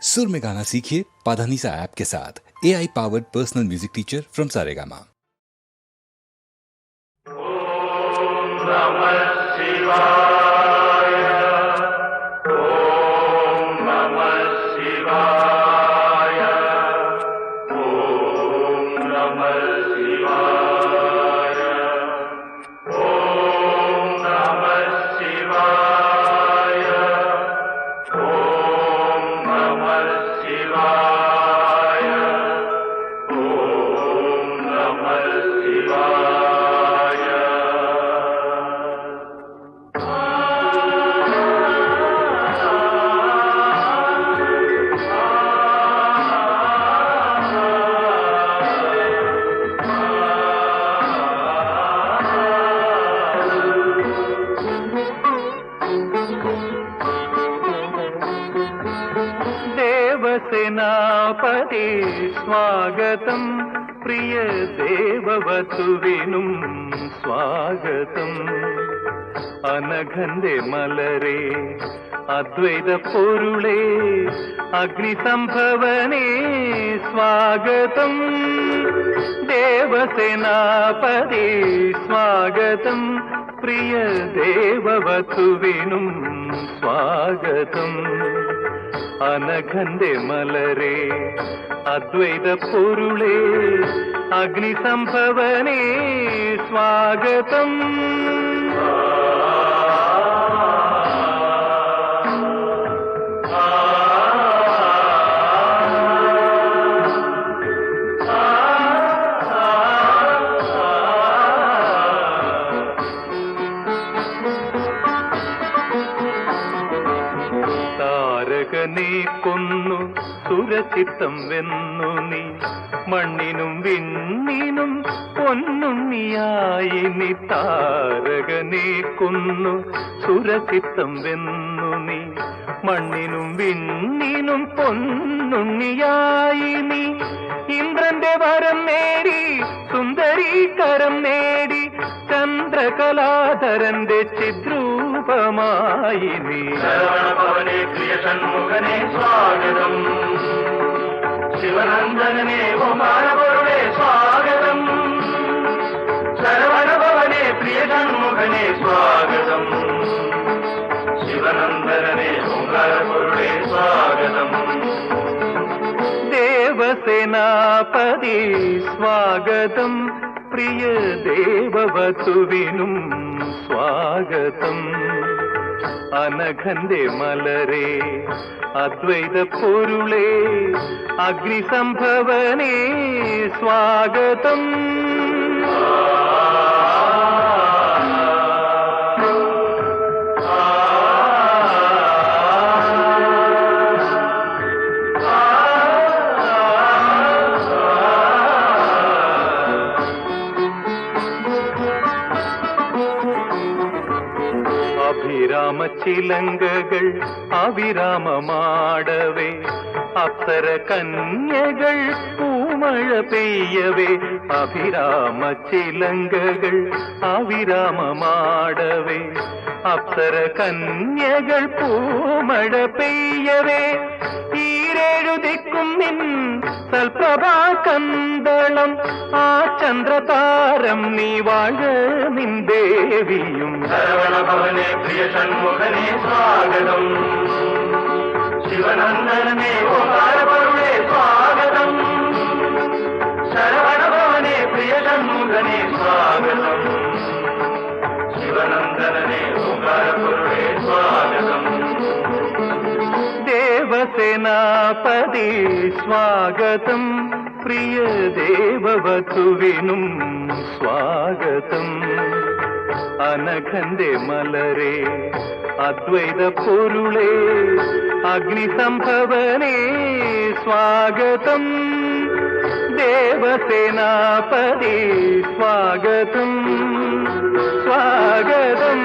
सुर में गाना सीखिए पाधानीसा ऐप के साथ। AI powered personal music teacher from Saregama. सेनापति स्वागतं प्रिय देववधुविनुं स्वागतं अनघन्दे मलरे अद्वैत पोरुळे अग्निसंभवने स्वागतं देवसेनापति स्वागतं प्रिय देववधुविनुं स्वागतं अनघन्दे मलरे अद्वैत पोरुळे अग्निसंभवने स्वागतम् കൊന്നു സുരചിത്തം വെന്നു നീ മണ്ണിനും വിണ്ണിനും പൊന്നുണ്ണിയായി നീ താരകനെ കൊന്നു സുരചിത്തം വെന്നു നീ മണ്ണിനും വിണ്ണിനും പൊന്നുണ്ണിയായി നീ ഇന്ദ്രന്റെ വരം നേടി സുന്ദരീ കരം നേടി ചന്ദ്രകലാധരന്റെ ചിദ്രൂപമായി നീ ശരവണഭവനെ പ്രിയ ഷൺമുഖനെ സ്വാഗതം ശിവനന്ദനനെ ഓമാനപൊരുളെ സ്വാഗതം ശരവണഭവനെ പ്രിയ ഷൺമുഖനെ സ്വാഗതം ശിവനന്ദനനെ ഓമാനപൊരുളെ സ്വാഗതം ദേവസേനാപതി സ്വാഗതം പ്രിയ ദേവവധുവിനും സ്വാഗതം അനഘന്റെ മലരെ അദ്വൈത പൊരുളെ അഗ്നിസംഭവനെ സ്വാഗതം അഭിരാമച്ചിലങ്കകൾ അവിരാമമാടവേ അപ്സര കന്യകൾ പൂമഴ പെയ്യവേ അഭിരാമച്ചിലങ്കകൾ അവിരാമമാടവേ അപ്സര കന്യകൾ പൂമഴ പെയ്യവേ ഈരേഴു ദിക്കും നിൻ സൽപ്രഭാ കന്തളം ആ ചന്ദ്രതാരം നീ വാഴ നിൻ ദേവിയും ശരവണഭവനെ പ്രിയ ഷൺമുഖനെ സ്വാഗതം ശിവനന്ദനനെ ഓമാനപൊരുളെ സ്വാഗതം ശരവണഭവനെ പ്രിയ ഷൺമുഖനെ സ്വാഗതം ശിവനന്ദനനെ ഓമാനപൊരുളെ സ്വാഗതം ദേവസേനാപതി സ്വാഗതം പ്രിയ ദേവവധുവിനും സ്വാഗതം അനഘന്റെ മലരെ അദ്വൈത പൊരുളെ അഗ്നിസംഭവനെ സ്വാഗതം ദേവസേനാപതി സ്വാഗതം സ്വാഗതം